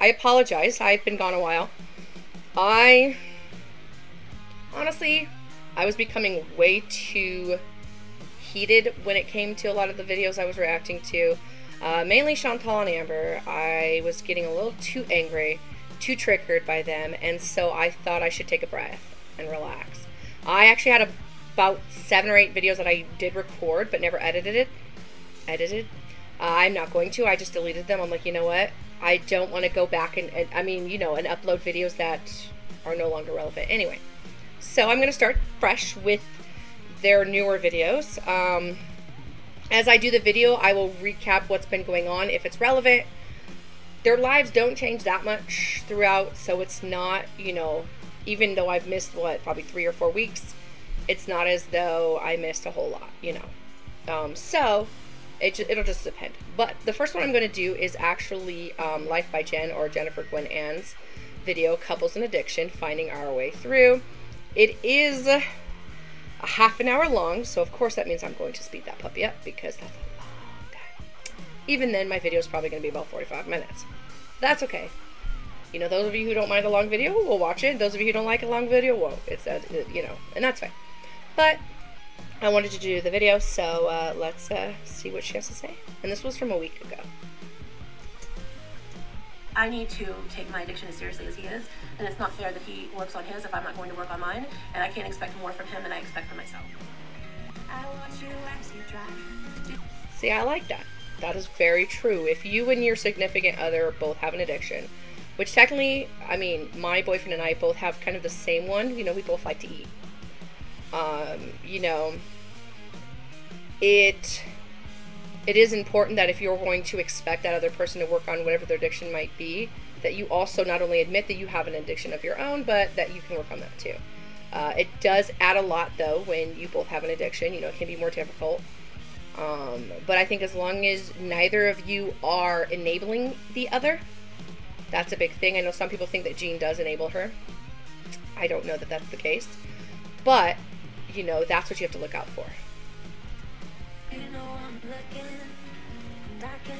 I apologize. I've been gone a while. Honestly, I was becoming way too heated when it came to a lot of the videos I was reacting to. Mainly Chantal and Amber. I was getting a little too angry, too triggered by them, and so I thought I should take a breath and relax. I actually had about 7 or 8 videos that I did record but never edited. I'm not going to. I just deleted them. I'm like, you know what? I don't want to go back and I mean, you know, and upload videos that are no longer relevant. Anyway, so I'm going to start fresh with their newer videos. As I do the video, I will recap what's been going on if it's relevant. Their lives don't change that much throughout, so it's not, you know, even though I've missed, what, probably 3 or 4 weeks, it's not as though I missed a whole lot, you know. So it'll just depend. But the first one I'm going to do is actually Life by Jen, or Jennifer Gwen Ann's video, Couples and Addiction, Finding Our Way Through. It is a half an hour long, so of course that means I'm going to speed that puppy up because that's a long time. Even then, my video is probably going to be about 45 minutes. That's okay. You know, those of you who don't mind a long video will watch it. Those of you who don't like a long video, well, it's you know, and that's fine. But I wanted to do the video, so let's see what she has to say. And this was from a week ago. I need to take my addiction as seriously as he is, and it's not fair that he works on his if I'm not going to work on mine, and I can't expect more from him than I expect from myself. See, I like that. That is very true. If you and your significant other both have an addiction, which technically, I mean, my boyfriend and I both have kind of the same one, you know, we both like to eat. You know, it is important that if you're going to expect that other person to work on whatever their addiction might be, that you also not only admit that you have an addiction of your own, but that you can work on that too. It does add a lot, though, when you both have an addiction. You know, it can be more difficult. But I think as long as neither of you are enabling the other, that's a big thing. I know some people think that Jean does enable her. I don't know that that's the case. But, you know, that's what you have to look out for.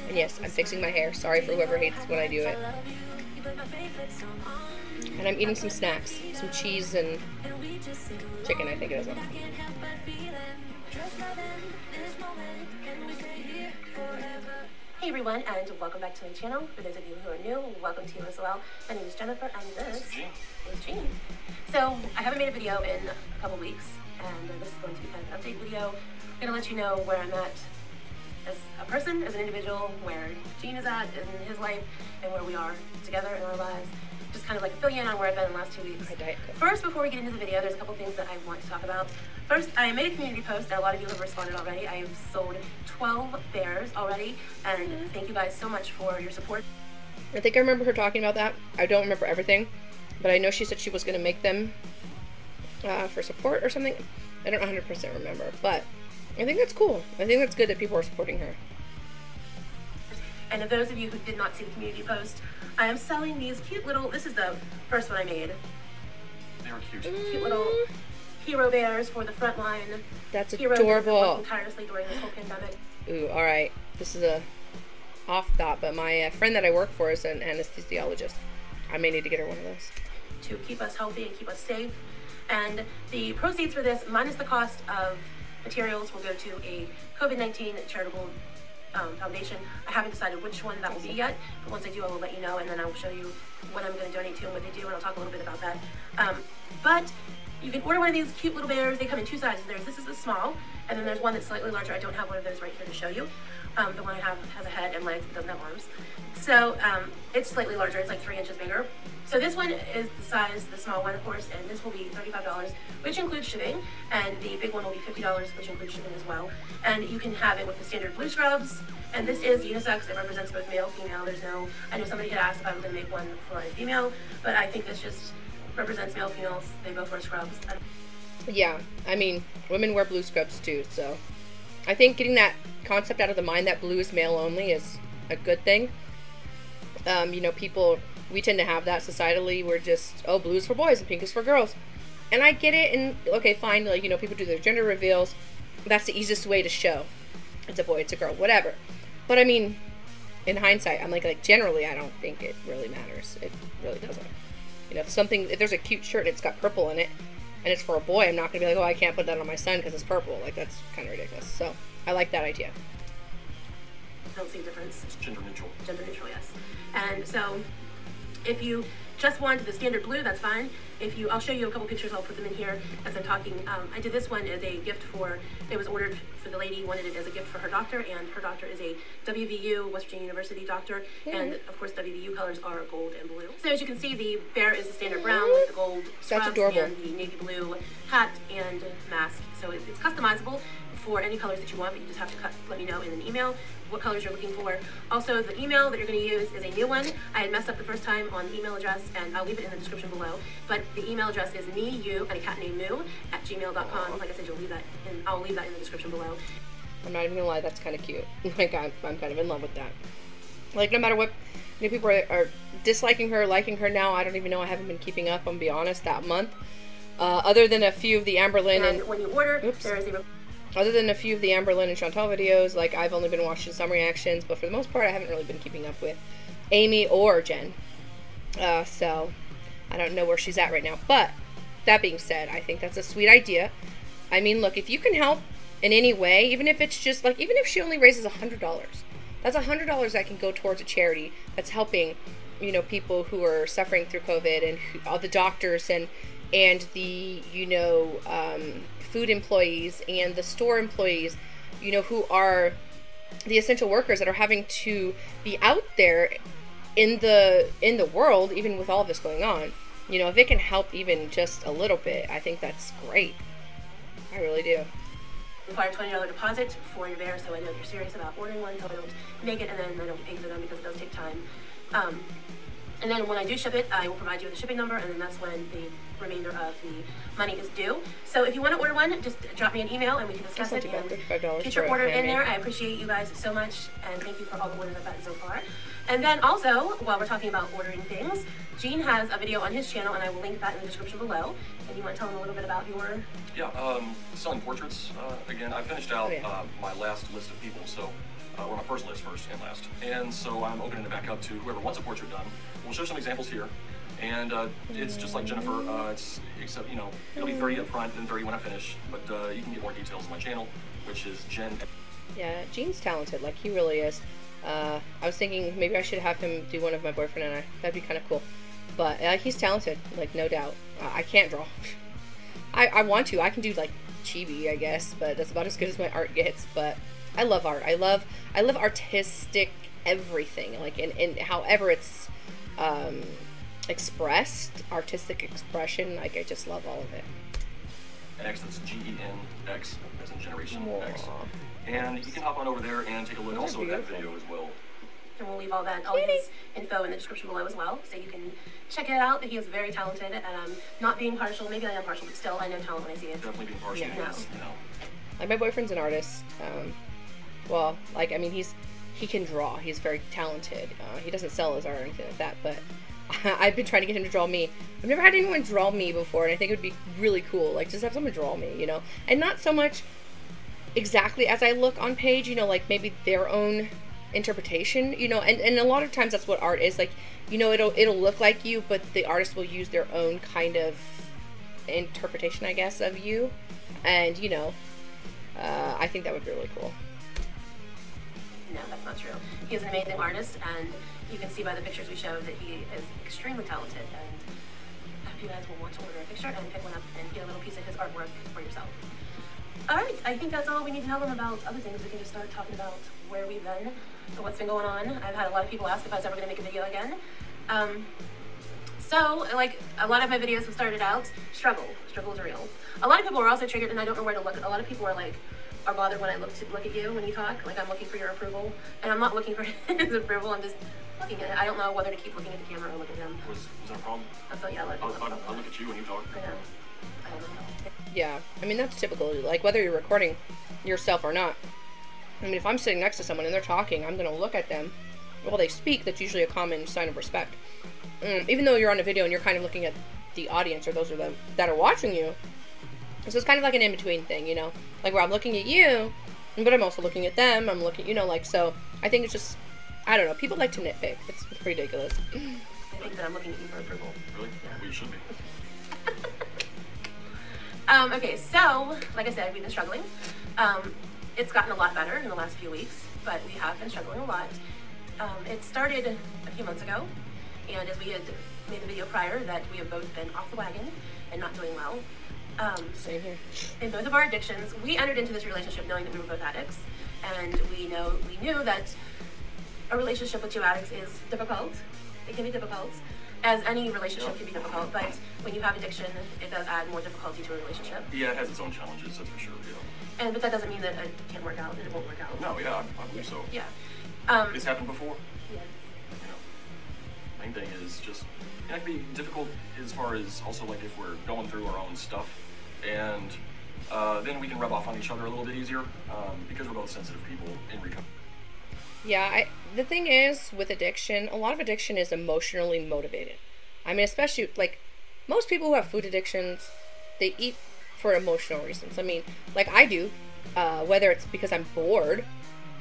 And yes, I'm fixing my hair. Sorry for whoever hates when I do it. And I'm eating some snacks. Some cheese and chicken, I think it is. Hey everyone, and welcome back to my channel. For those of you who are new, welcome to you as well. My name is Jennifer, and this is Jean. So, I haven't made a video in a couple weeks, and this is going to be kind of an update video. I'm going to let you know where I'm at as a person, as an individual, where Jean is at in his life, and where we are together in our lives. Just kind of like a fill you in on where I've been in the last 2 weeks. First, before we get into the video, there's a couple things that I want to talk about. First, I made a community post that a lot of you have responded already. I have sold 12 bears already, and thank you guys so much for your support. I think I remember her talking about that. I don't remember everything, but I know she said she was going to make them for support or something. I don't 100% remember, but I think that's cool. I think that's good that people are supporting her. And for those of you who did not see the community post, I am selling these cute little, this is the first one I made. They were cute. Cute little hero bears for the front line. That's Heroes adorable. That have been working tirelessly during this whole pandemic. Ooh, alright. This is a off thought, but my friend that I work for is an anesthesiologist. I may need to get her one of those. To keep us healthy and keep us safe. And the proceeds for this, minus the cost of materials, will go to a COVID-19 charitable foundation. I haven't decided which one that will be yet, but once I do, I will let you know, and then I will show you what I'm going to donate to and what they do, and I'll talk a little bit about that. But you can order one of these cute little bears. They come in 2 sizes. This is the small, and then there's one that's slightly larger. I don't have one of those right here to show you. The one I have has a head and legs, but doesn't have arms. So it's slightly larger. It's like 3 inches bigger. So this one is the size, the small one, of course, and this will be $35, which includes shipping, and the big one will be $50, which includes shipping as well. And you can have it with the standard blue scrubs, and this is unisex. It represents both male, female. There's no, I know somebody had asked if I was going to make one for a female, but I think this just represents male, females. They both wear scrubs. Yeah, I mean, women wear blue scrubs too, so I think getting that concept out of the mind that blue is male only is a good thing. You know, people, we tend to have that societally. We're just, oh, blue is for boys and pink is for girls. And I get it, and okay, fine, like, you know, people do their gender reveals. That's the easiest way to show it's a boy, it's a girl, whatever. But I mean, in hindsight, I'm like generally, I don't think it really matters. It really doesn't. You know, if there's a cute shirt and it's got purple in it, and it's for a boy, I'm not gonna be like, oh, I can't put that on my son because it's purple. Like, that's kind of ridiculous. So I like that idea. I don't see a difference. It's gender neutral. Gender neutral, yes. And so, if you just want the standard blue, that's fine. I'll show you a couple pictures, I'll put them in here as I'm talking. I did this one as a gift it was ordered for the lady, wanted it as a gift for her doctor, and her doctor is a WVU, West Virginia University doctor, and of course WVU colors are gold and blue. So as you can see, the bear is the standard brown with the gold scrubs and the navy blue hat and mask. So it's customizable for any colors that you want, but you just have to let me know in an email what colors you're looking for. Also, the email that you're going to use is a new one. I had messed up the first time on the email address, and I'll leave it in the description below. But the email address is and a cat named Moo @gmail.com. Like I said, I'll leave that in the description below. I'm not even gonna lie, that's kind of cute. Like, I'm kind of in love with that. Like, no matter what, people are disliking her, liking her now. I don't even know. I haven't been keeping up, I'm gonna be honest, that month. Other than a few of the Amberlynn and when you order, there is other than a few of the Amberlynn and Chantal videos, like, I've only been watching some reactions, but for the most part, I haven't really been keeping up with Amy or Jen. So, I don't know where she's at right now. But, that being said, I think that's a sweet idea. I mean, look, if you can help in any way, even if it's just, like, even if she only raises $100, that's $100 that can go towards a charity that's helping, you know, people who are suffering through COVID, and all the doctors and the, you know, food employees and the store employees, you know, who are the essential workers that are having to be out there in the world, even with all of this going on. You know, if it can help even just a little bit, I think that's great. I really do. Require $20 deposit for your bear, so I know you're serious about ordering one, so I don't make it and then I don't pay for them because it does take time. And then when I do ship it, I will provide you with a shipping number, and then that's when the remainder of the money is due. So if you want to order one, just drop me an email and we can discuss it and get your order in there. I appreciate you guys so much, and thank you for all the orders I've gotten so far. And then also, while we're talking about ordering things, Gene has a video on his channel, and I will link that in the description below. And you want to tell him a little bit about your... Yeah, selling portraits. Again, I finished out my last list of people, so... or my first list, first and last. And so I'm opening it back up to whoever wants a portrait done. We'll show some examples here. And it's just like Jennifer, except, you know, it'll be 30 up front and 30 when I finish. But you can get more details on my channel, which is Jen. Yeah, Gene's talented, like, he really is. I was thinking maybe I should have him do one of my boyfriend and I. That'd be kind of cool. But he's talented, like, no doubt. I can't draw. I want to. I can do, like, chibi, I guess, but that's about as good as my art gets. But I love art. I love artistic everything. Like, and however it's expressed, artistic expression. Like, I just love all of it. X, that's GENX, as in Generation X. And you can hop on over there and take a look also at that video as well. And we'll leave all his info in the description below as well, so you can check it out. He is very talented, and not being partial. Maybe I am partial, but still, I know talent when I see it. Definitely being partial. Yeah. Yes, you know. Like, my boyfriend's an artist. Well, like, I mean, he can draw. He's very talented. He doesn't sell his art or anything like that, but I've been trying to get him to draw me. I've never had anyone draw me before, and I think it would be really cool, like, just have someone draw me, you know? And not so much exactly as I look on page, you know, like, maybe their own interpretation, you know, and a lot of times that's what art is, like, you know, it'll look like you, but the artist will use their own kind of interpretation, I guess, of you, and, you know, I think that would be really cool. No, that's not true. He is an amazing artist, and you can see by the pictures we showed that he is extremely talented, and I hope you guys will want to order a picture and pick one up and get a little piece of his artwork for yourself. Alright, I think that's all we need to tell them about other things. We can just start talking about where we've been, what's been going on. I've had a lot of people ask if I was ever going to make a video again. So, like, a lot of my videos have started out, struggle is real. A lot of people are also triggered, and I don't know where to look. A lot of people are bothered when I look at you when you talk, like I'm looking for your approval, and I'm not looking for his approval, I'm just looking at it. I don't know whether to keep looking at the camera or look at him. Was that a problem? I thought, yeah, I'll look at you when you talk. I know. I don't know. Yeah, I mean, that's typical, like, whether you're recording yourself or not. I mean, if I'm sitting next to someone and they're talking, I'm going to look at them while they speak. That's usually a common sign of respect. Even though you're on a video and you're kind of looking at the audience, or those are that are watching you. So it's kind of like an in-between thing, you know? Like, where I'm looking at you, but I'm also looking at them. I'm looking, you know, like, so I think it's just I don't know. People like to nitpick. It's ridiculous. I think that I'm looking at you for approval. Really? Yeah. Well, you should be. Okay, so, like I said, we've been struggling. It's gotten a lot better in the last few weeks, but we have been struggling a lot. It started a few months ago, and as we had made the video prior, that we have both been off the wagon and not doing well. Same here. In both of our addictions, we entered into this relationship knowing that we were both addicts, and we knew that a relationship with two addicts is difficult. It can be difficult, as any relationship can be difficult, but when you have addiction, it does add more difficulty to a relationship. Yeah, it has its own challenges, that's for sure. Yeah. But that doesn't mean that it can't work out, that it won't work out. No, yeah, I believe so. Yeah. It's happened before. Yeah. You know, main thing is just, it can be difficult as far as also like if we're going through our own stuff, and then we can rub off on each other a little bit easier because we're both sensitive people in recovery. Yeah, the thing is with addiction, a lot of addiction is emotionally motivated. I mean, especially like most people who have food addictions, they eat for emotional reasons. I mean, like I do, whether it's because I'm bored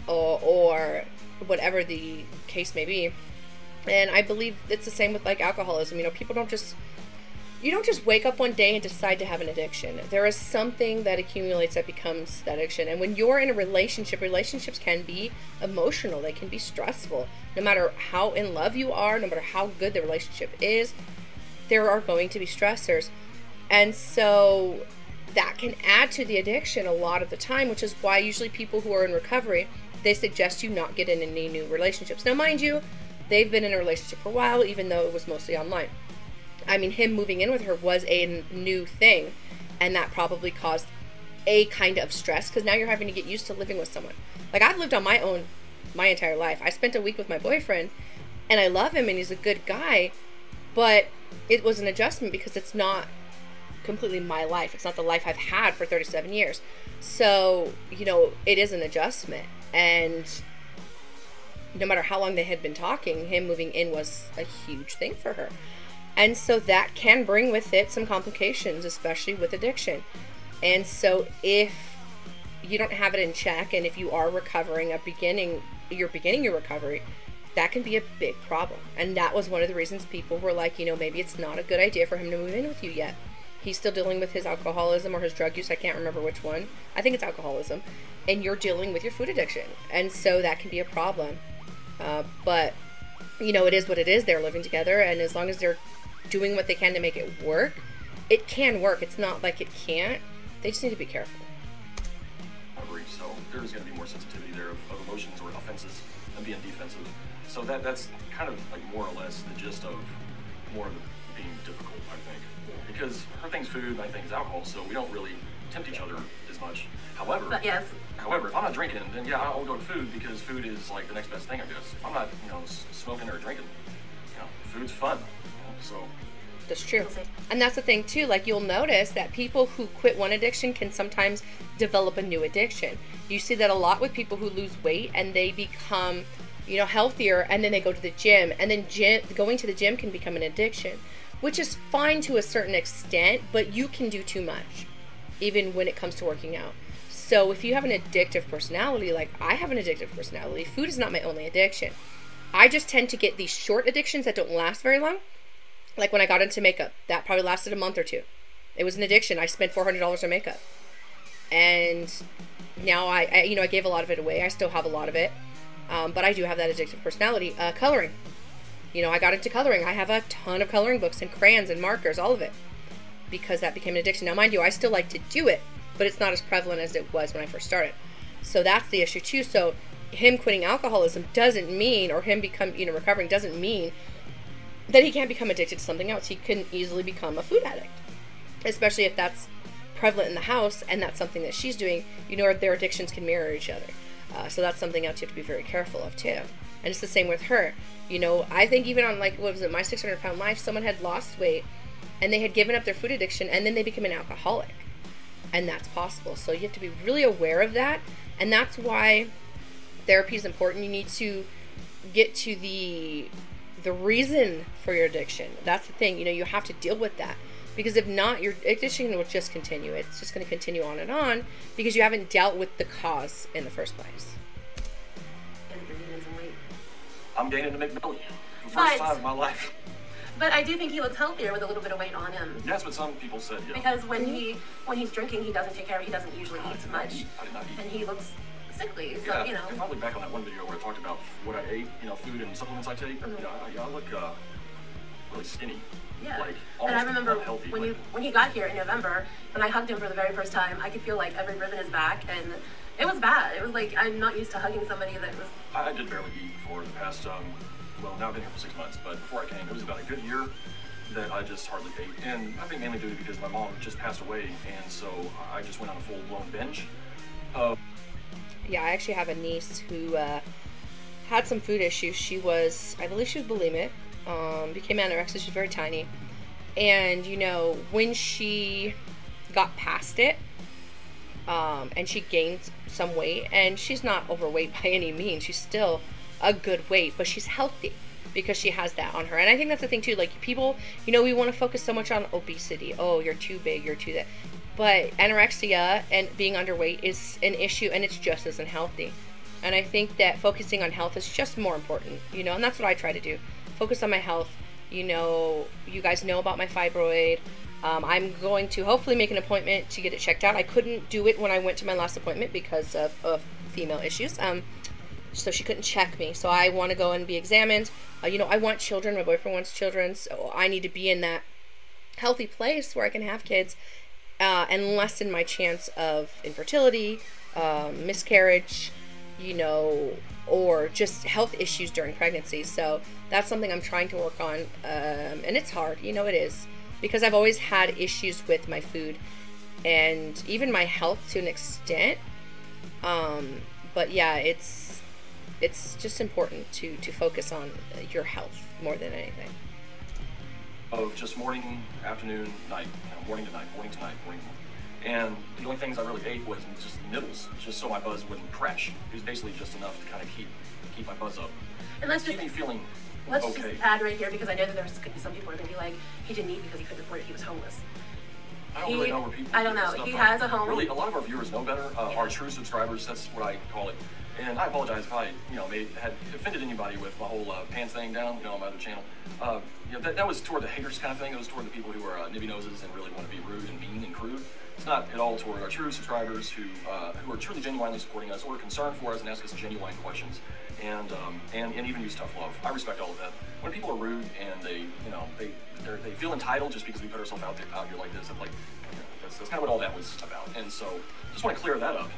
or whatever the case may be. And I believe it's the same with like alcoholism. You know, people you don't just wake up one day and decide to have an addiction. There is something that accumulates that becomes that addiction. And when you're in a relationship, relationships can be emotional. They can be stressful. No matter how in love you are, no matter how good the relationship is, there are going to be stressors. And so that can add to the addiction a lot of the time, which is why usually people who are in recovery, they suggest you not get in any new relationships. Now, mind you, they've been in a relationship for a while, even though it was mostly online. I mean, him moving in with her was a new thing, and that probably caused a kind of stress, because now you're having to get used to living with someone. Like, I've lived on my own my entire life. I spent a week with my boyfriend, and I love him, and he's a good guy, but it was an adjustment because it's not completely my life. It's not the life I've had for 37 years. So, you know, it is an adjustment, and no matter how long they had been talking, him moving in was a huge thing for her. And so that can bring with it some complications, especially with addiction. And so if you don't have it in check, and if you are recovering, you're beginning your recovery, that can be a big problem. And that was one of the reasons people were like, you know, maybe it's not a good idea for him to move in with you yet. He's still dealing with his alcoholism or his drug use. I can't remember which one. I think it's alcoholism. And you're dealing with your food addiction. And so that can be a problem. But, you know, it is what it is. They're living together. And as long as they're doing what they can to make it work, it can work. It's not like it can't. They just need to be careful. I agree. So there's going to be more sensitivity there of emotions or offenses than being defensive. So that's kind of like more or less the gist of more of it being difficult, I think. Because her thing's food, my thing's alcohol, so we don't really tempt each other as much. However, if I'm not drinking, then yeah, I'll go to food because food is like the next best thing, I guess. If I'm not, you know, smoking or drinking, you know, food's fun. So that's true. And that's the thing too, like you'll notice that people who quit one addiction can sometimes develop a new addiction. You see that a lot with people who lose weight and they become, you know, healthier, and then they go to the gym, and then going to the gym can become an addiction, which is fine to a certain extent, but you can do too much even when it comes to working out. So if you have an addictive personality, like I have an addictive personality, food is not my only addiction. I just tend to get these short addictions that don't last very long. Like when I got into makeup, that probably lasted a month or two. It was an addiction. I spent $400 on makeup. And now I gave a lot of it away. I still have a lot of it. But I do have that addictive personality. Coloring. You know, I got into coloring. I have a ton of coloring books and crayons and markers, all of it. Because that became an addiction. Now, mind you, I still like to do it, but it's not as prevalent as it was when I first started. So that's the issue too. So him quitting alcoholism doesn't mean, or him recovering doesn't mean that he can't become addicted to something else. He can easily become a food addict, especially if that's prevalent in the house and that's something that she's doing. You know, their addictions can mirror each other. So that's something else you have to be very careful of too. And it's the same with her. You know, I think even on like, what was it, My 600 Pound Life, someone had lost weight and they had given up their food addiction and then they became an alcoholic. And that's possible. So you have to be really aware of that. And that's why therapy is important. You need to get to the reason for your addiction. That's the thing. You know, you have to deal with that. Because if not, your addiction will just continue. It's just going to continue on and on because you haven't dealt with the cause in the first place. And if you're gaining some weight, I'm gaining to make belly. The But- first time in my life. But I do think he looks healthier with a little bit of weight on him. That's what some people said, yeah. Because when he's drinking, he doesn't take care. He doesn't usually eat too much, I did not eat. and he looks sickly. So Yeah, you know. if I look back on that one video where I talked about what I ate, you know, food and supplements I take, you know, I look really skinny. Yeah. Like, And I almost remember unhealthy. when he got here in November, when I hugged him for the very first time, I could feel like every rib in his back, and it was bad. It was like I'm not used to hugging somebody that was. I did barely eat for the past, well, now I've been here for 6 months, but before I came, it was about a good year that I just hardly ate. And I think mainly due to because my mom just passed away, and so I just went on a full-blown binge. Yeah, I actually have a niece who had some food issues. She was, I believe she was bulimic, became anorexic. She's very tiny. And, you know, when she got past it, and she gained some weight, and she's not overweight by any means. She's still a good weight, but she's healthy because she has that on her. And I think that's the thing too, like people, you know, we want to focus so much on obesity. Oh, you're too big, you're too that. But anorexia and being underweight is an issue, and it's just as unhealthy. And I think that focusing on health is just more important, you know, and that's what I try to do. Focus on my health. You know, you guys know about my fibroid. I'm going to hopefully make an appointment to get it checked out. I couldn't do it when I went to my last appointment because of female issues. So she couldn't check me. So I want to go and be examined. You know, I want children. My boyfriend wants children. So I need to be in that healthy place where I can have kids and lessen my chance of infertility, miscarriage, you know, or just health issues during pregnancy. So that's something I'm trying to work on. And it's hard. You know, it is. Because I've always had issues with my food and even my health to an extent. But yeah, it's just important to focus on your health more than anything. Of just morning, afternoon, night, you know, morning to night, morning to night, morning to night. And the only things I really ate was just nibbles, just so my buzz wouldn't crash. It was basically just enough to kind of keep my buzz up. And let's Keep me feeling let's okay. just add right here, because I know that there's some people are gonna be like, he didn't eat because he couldn't afford it. He was homeless. I don't really know where people I don't get know. this stuff He from. has a home. Really, a lot of our viewers know better. Our true subscribers, that's what I call it. And I apologize if I, you know, had offended anybody with my whole pants thing down, you know, on my other channel. You know, that was toward the haters kind of thing. It was toward the people who are nibby noses and really want to be rude and mean and crude. It's not at all toward our true subscribers who are truly genuinely supporting us or concerned for us and ask us genuine questions and even use tough love. I respect all of that. When people are rude and they feel entitled just because we put ourselves out here like this, like, you know, that's kind of what all that was about. And so just want to clear that up.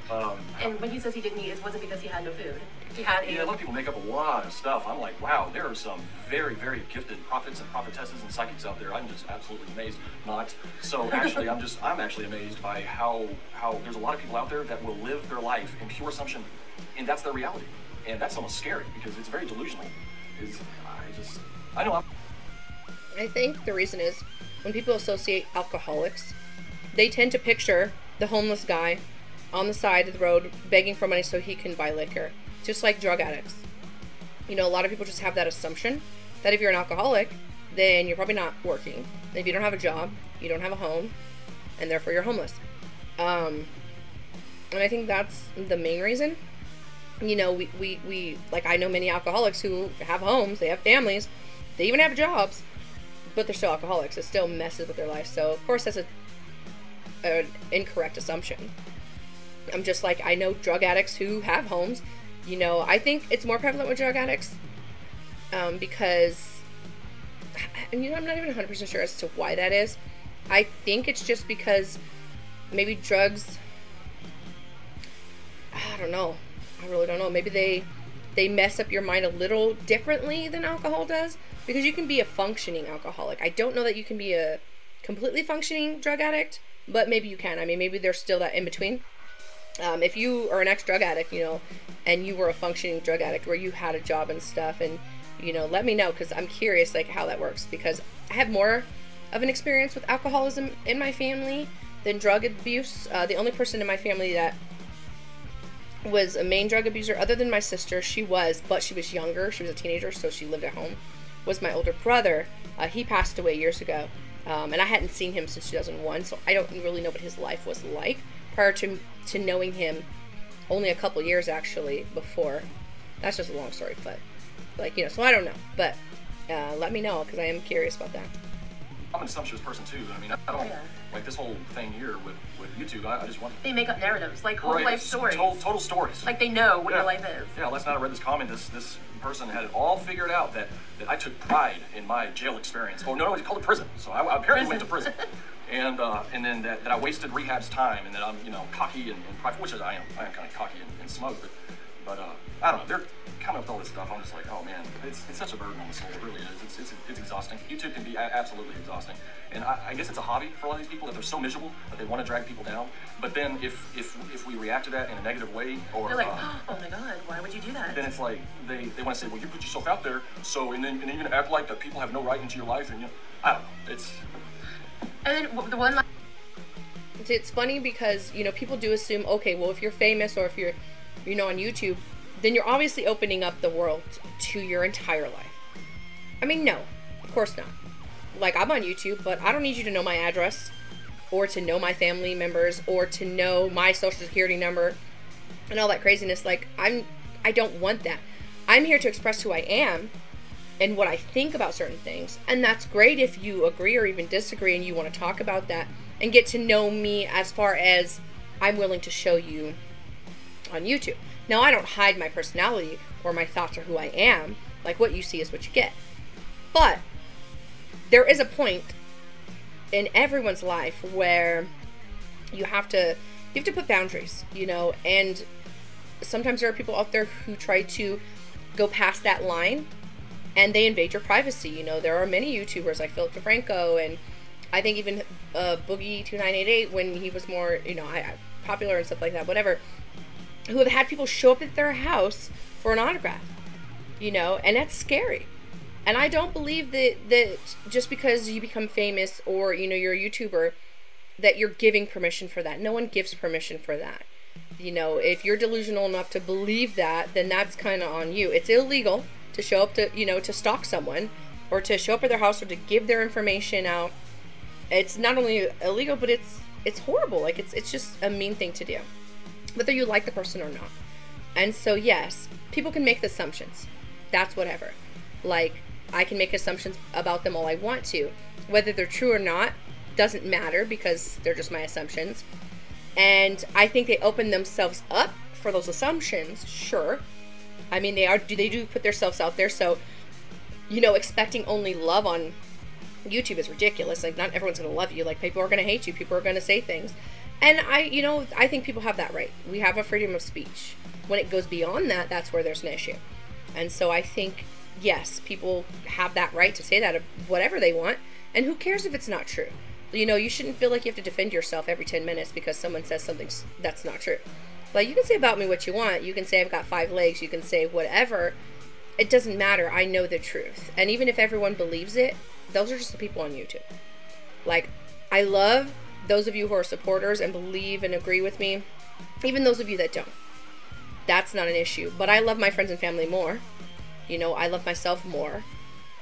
And when he says he didn't eat, it wasn't because he had no food. He had Yeah, a lot of people make up a lot of stuff. I'm like, wow, there are some very, very gifted prophets and prophetesses and psychics out there. I'm just absolutely amazed. Not. So actually, I'm actually amazed by how there's a lot of people out there that will live their life in pure assumption, and that's their reality. And that's almost scary because it's very delusional. I think the reason is when people associate alcoholics, they tend to picture the homeless guy on the side of the road begging for money so he can buy liquor, just like drug addicts. You know, a lot of people just have that assumption that if you're an alcoholic, then you're probably not working. And if you don't have a job, you don't have a home, and therefore you're homeless. And I think that's the main reason. You know, we like, I know many alcoholics who have homes, they have families, they even have jobs, but they're still alcoholics. It still messes with their life. So, of course, that's an incorrect assumption. I'm just like, I know drug addicts who have homes. You know, I think it's more prevalent with drug addicts because, you know, I'm not even 100% sure as to why that is. I think it's just because maybe drugs, I don't know. I really don't know. Maybe they mess up your mind a little differently than alcohol does, because you can be a functioning alcoholic. I don't know that you can be a completely functioning drug addict, but maybe you can. I mean, maybe there's still that in between. If you are an ex-drug addict, you know, and you were a functioning drug addict where you had a job and stuff, and, you know, let me know, because I'm curious, like, how that works, because I have more of an experience with alcoholism in my family than drug abuse. The only person in my family that was a main drug abuser, other than my sister, but she was younger, she was a teenager, so she lived at home, was my older brother. He passed away years ago, and I hadn't seen him since 2001, so I don't really know what his life was like prior to knowing him. Only a couple years actually before. That's just a long story, but Like, you know, so I don't know, but let me know, because I am curious about that. I'm an assumptuous person too. I mean, I don't like this whole thing here with YouTube. I just want they make up narratives, like whole life stories, total stories. Like they know what your life is. Yeah, last night I read this comment. This person had it all figured out that I took pride in my jail experience. Oh no, he called it prison. So I apparently went to prison. And then that I wasted rehab's time, and that I'm, you know, cocky and prideful, which I am kind of cocky and smug, but I don't know, they're coming up with all this stuff. I'm just like, oh man, it's such a burden on the soul. It really is. It's exhausting. YouTube can be absolutely exhausting, and I guess it's a hobby for a lot of these people that they're so miserable that they want to drag people down. But then if we react to that in a negative way, or they're like, oh my god, why would you do that? Then it's like they want to say, well, you put yourself out there, so and then you're gonna act like that people have no right into your life, and I don't know. It's. And then the one. It's funny because, you know, people do assume, okay, well, if you're famous or if you're, you know, on YouTube, then you're obviously opening up the world to your entire life. I mean, no, of course not. Like, I'm on YouTube, but I don't need you to know my address, or to know my family members, or to know my social security number and all that craziness. Like, I don't want that. I'm here to express who I am and what I think about certain things, and that's great if you agree or even disagree and you want to talk about that and get to know me as far as I'm willing to show you on YouTube. Now, I don't hide my personality or my thoughts or who I am. Like, what you see is what you get. But there is a point in everyone's life where you have to put boundaries, you know, and sometimes there are people out there who try to go past that line and they invade your privacy. You know, there are many YouTubers like Philip DeFranco, and I think even Boogie2988, when he was more, you know, popular and stuff like that, whatever, who have had people show up at their house for an autograph, you know, and that's scary. And I don't believe that just because you become famous or, you know, you're a YouTuber, that you're giving permission for that. No one gives permission for that. You know, if you're delusional enough to believe that, then that's kind of on you. It's illegal to show up to, you know, to stalk someone or to show up at their house or to give their information out. It's not only illegal, but it's horrible. Like, it's just a mean thing to do, whether you like the person or not. And so, yes, people can make assumptions. That's whatever. Like, I can make assumptions about them all I want to. Whether they're true or not doesn't matter, because they're just my assumptions. And I think they open themselves up for those assumptions, sure. I mean, they do put themselves out there, so, you know, expecting only love on YouTube is ridiculous. Like, not everyone's going to love you. Like, people are going to hate you. People are going to say things. And I think people have that right. We have a freedom of speech. When it goes beyond that, that's where there's an issue. And so I think, yes, people have that right to say that of whatever they want. And who cares if it's not true? You know, you shouldn't feel like you have to defend yourself every 10 minutes because someone says something that's not true. Like, you can say about me what you want. You can say I've got 5 legs. You can say whatever. It doesn't matter. I know the truth. And even if everyone believes it, those are just the people on YouTube. Like, I love those of you who are supporters and believe and agree with me. Even those of you that don't. That's not an issue. But I love my friends and family more. You know, I love myself more.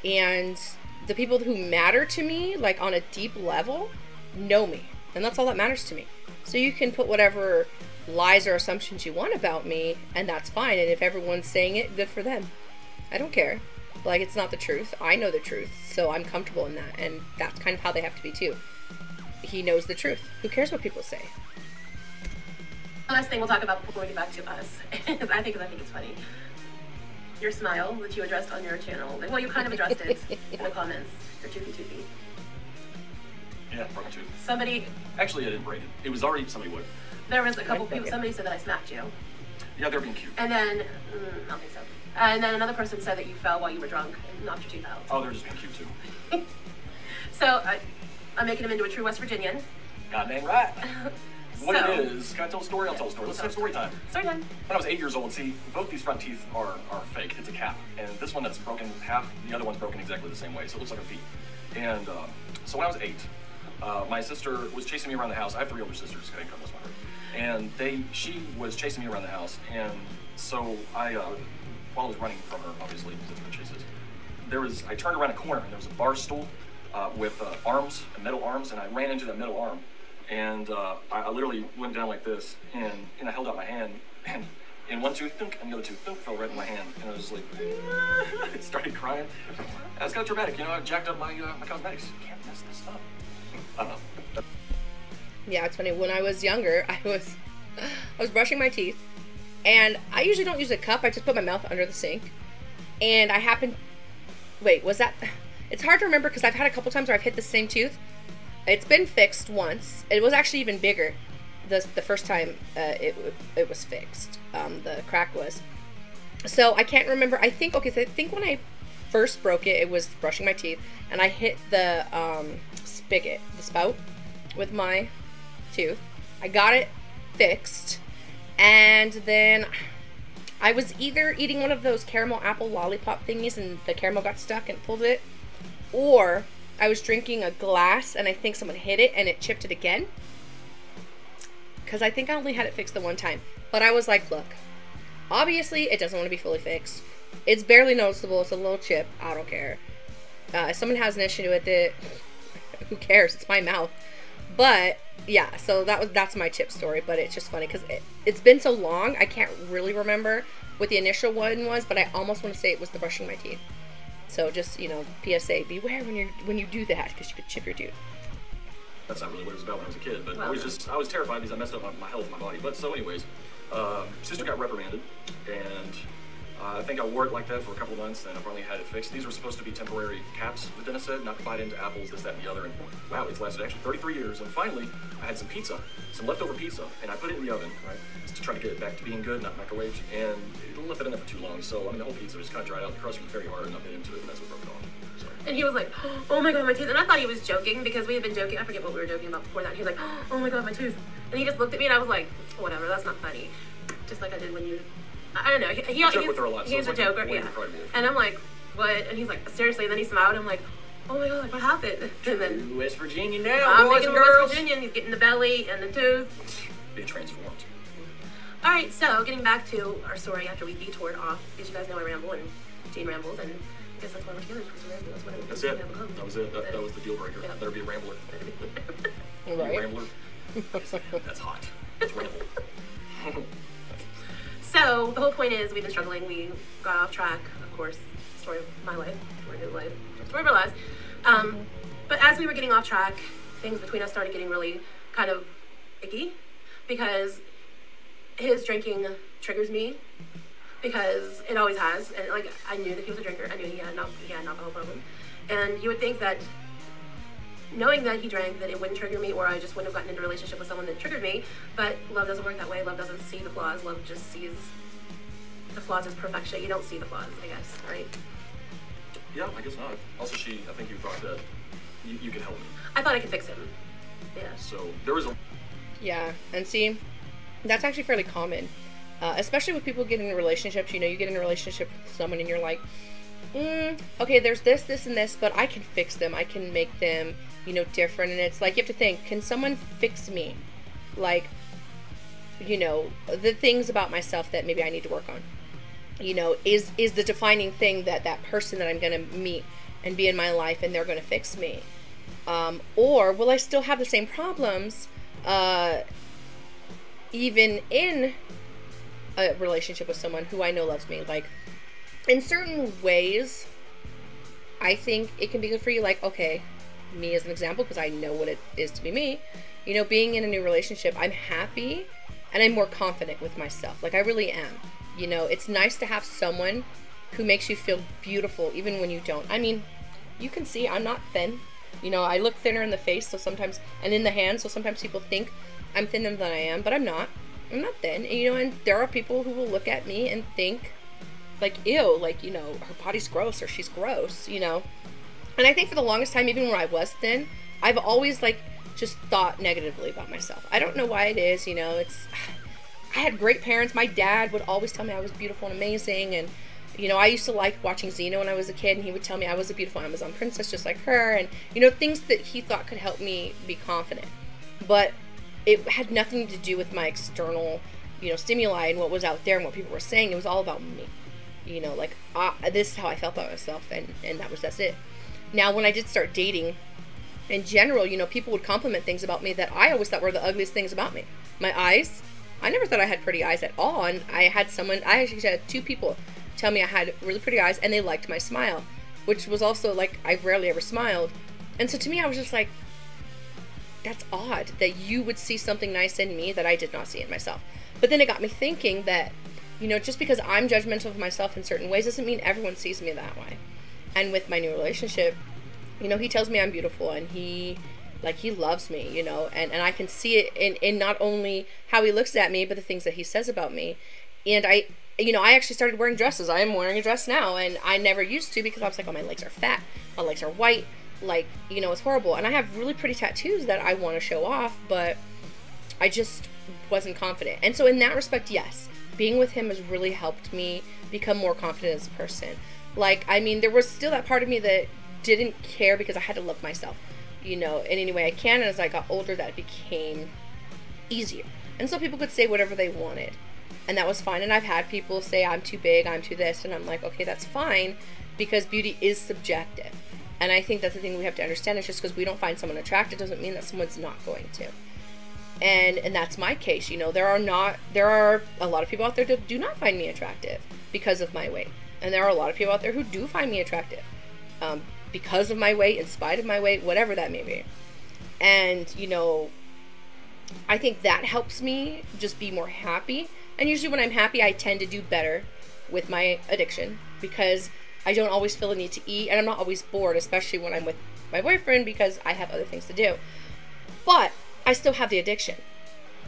And the people who matter to me, like on a deep level, know me. And that's all that matters to me. So you can put whatever lies or assumptions you want about me, and that's fine. And if everyone's saying it, good for them. I don't care. Like, it's not the truth. I know the truth. So I'm comfortable in that. And that's kind of how they have to be too. He knows the truth. Who cares what people say? Last thing we'll talk about before we get back to us, I think it's funny. Your smile that you addressed on your channel. Well, you kind of addressed it in the comments. Your toothy. Yeah, broken tooth. Somebody. Actually, I didn't break it. It was already somebody would. There was a couple people. Somebody said that I smacked you. Yeah, they're being cute. And then, I don't think so. And then another person said that you fell while you were drunk and knocked your tooth out. Oh, they're just being cute too. So I'm making him into a true West Virginian. God dang right. What it is, can I tell a story? I'll tell a story. Let's have story time. Story time. When I was 8 years old, see, both these front teeth are fake. It's a cap. And this one that's broken half, the other one's broken exactly the same way, so it looks like a V. And so when I was 8, my sister was chasing me around the house. I have 3 older sisters, I didn't come this one. And she was chasing me around the house. And so while I was running from her, obviously, because that's what chase is, I turned around a corner and there was a bar stool with arms, metal arms, and I ran into that metal arm. And I literally went down like this, and I held out my hand, and in one tooth, thunk, and the other tooth, thunk, fell right in my hand. And I was just like, I started crying. It's kind of dramatic, you know, I jacked up my cosmetics. Can't mess this up. I don't know. Yeah, it's funny. When I was younger, I was brushing my teeth, and I usually don't use a cup. I just put my mouth under the sink, and I happened. Wait, was that? It's hard to remember because I've had a couple times where I've hit the same tooth. It's been fixed once. It was actually even bigger the first time it was fixed. The crack was. So I can't remember. I think when I first broke it, it was brushing my teeth, and I hit the spigot, the spout, with my tooth. I got it fixed, and then I was either eating one of those caramel apple lollipop thingies and the caramel got stuck and pulled it, or I was drinking a glass and I think someone hit it and it chipped it again, because I think I only had it fixed the one time. But I was like, look, obviously it doesn't want to be fully fixed. It's barely noticeable. It's a little chip. I don't care. If someone has an issue with it, who cares? It's my mouth. But yeah, so that's my chip story. But it's just funny because it's been so long, I can't really remember what the initial one was, but I almost want to say it was the brushing my teeth. So just, you know, PSA, beware when you do that, because you could chip your tooth. That's not really what it was about when I was a kid, but I was terrified because I messed up my health, my body. But so anyways, sister got reprimanded, and I think I wore it like that for a couple of months, and I finally had it fixed. These were supposed to be temporary caps, the dentist said, not to bite into apples, this, that, and the other. And wow, it's lasted actually 33 years. And finally, I had some leftover pizza, and I put it in the oven, right, just to try to get it back to being good, not microwaved. And it left it in there for too long. So, I mean, the whole pizza just kind of dried out. The crust was very hard, and I bit into it, and that's what broke it off. Sorry. And he was like, oh my god, my tooth. And I thought he was joking because we had been joking. I forget what we were joking about before that. And he was like, oh my god, my tooth. And he just looked at me, and I was like, whatever, that's not funny. Just like I did when you... I don't know. He's a joker, yeah. And I'm like, what? And he's like, seriously? And then he smiled. And I'm like, oh my god, like, what happened? And then West Virginia now, I'm boys making and him girls. West Virginian. He's getting the belly and the tooth. Being transformed. All right, so getting back to our story after we detoured off, because you guys know I ramble and Jane rambles, and I guess that's why we're together. That's it. That was it. That was the deal breaker. Yeah. Better be a rambler. Right. Rambler. That's hot. It's ramble. So the whole point is we've been struggling. We got off track, of course. Story of my life, story of his life, story of our lives. But as we were getting off track, things between us started getting really kind of icky, because his drinking triggers me, because it always has. And like, I knew that he was a drinker. I knew he had an alcohol problem. And you would think that knowing that he drank, that it wouldn't trigger me, or I just wouldn't have gotten into a relationship with someone that triggered me. But love doesn't work that way. Love doesn't see the flaws. Love just sees the flaws as perfection. You don't see the flaws, I guess, right? Yeah, I guess not. Also, I think you thought that you could help me. I thought I could fix him. Yeah. So there was a... Yeah, and see, that's actually fairly common. Especially with people getting in relationships. You know, you get in a relationship with someone and you're like, okay, there's this, and this, but I can fix them. I can make them, you know, different. And it's like, you have to think, can someone fix me? Like, you know, the things about myself that maybe I need to work on. You know, is the defining thing that person that I'm going to meet and be in my life and they're going to fix me? Or will I still have the same problems even in a relationship with someone who I know loves me? Like, in certain ways, I think it can be good for you. Like, okay, me as an example, because I know what it is to be me. You know, being in a new relationship, I'm happy and I'm more confident with myself. Like, I really am. You know, it's nice to have someone who makes you feel beautiful even when you don't. I mean, you can see I'm not thin. You know, I look thinner in the face, so sometimes, and in the hands, so sometimes people think I'm thinner than I am, but I'm not. I'm not thin. And, you know, and there are people who will look at me and think, like, ew, like, you know, her body's gross or she's gross, you know. And I think for the longest time, even when I was thin, I've always, like, just thought negatively about myself. I don't know why it is, you know. I had great parents. My dad would always tell me I was beautiful and amazing, and, you know, I used to like watching Xena when I was a kid, and he would tell me I was a beautiful Amazon princess just like her, and, you know, things that he thought could help me be confident. But it had nothing to do with my external, you know, stimuli and what was out there and what people were saying. It was all about me. You know, like, this is how I felt about myself, and that's it. Now, when I did start dating, in general, you know, people would compliment things about me that I always thought were the ugliest things about me. My eyes, I never thought I had pretty eyes at all. And I actually had 2 people tell me I had really pretty eyes, and they liked my smile, which was also like, I rarely ever smiled. And so to me, I was just like, that's odd that you would see something nice in me that I did not see in myself. But then it got me thinking that, you know, just because I'm judgmental of myself in certain ways doesn't mean everyone sees me that way. And with my new relationship, you know, he tells me I'm beautiful, and he loves me, you know, and I can see it in not only how he looks at me, but the things that he says about me. And I actually started wearing dresses. I am wearing a dress now, and I never used to, because I was like, oh, my legs are fat, my legs are white, like, you know, it's horrible. And I have really pretty tattoos that I want to show off, but I just wasn't confident. And so in that respect, yes, being with him has really helped me become more confident as a person. Like, I mean, there was still that part of me that didn't care because I had to love myself, you know, in any way I can. And as I got older, that became easier. And so people could say whatever they wanted, and that was fine. And I've had people say I'm too big, I'm too this, and I'm like, okay, that's fine, because beauty is subjective. And I think that's the thing we have to understand, is just because we don't find someone attractive doesn't mean that someone's not going to. And that's my case. You know, there are a lot of people out there that do not find me attractive because of my weight. And there are a lot of people out there who do find me attractive because of my weight, in spite of my weight, whatever that may be. And, you know, I think that helps me just be more happy. And usually when I'm happy, I tend to do better with my addiction, because I don't always feel the need to eat, and I'm not always bored, especially when I'm with my boyfriend, because I have other things to do. But I still have the addiction.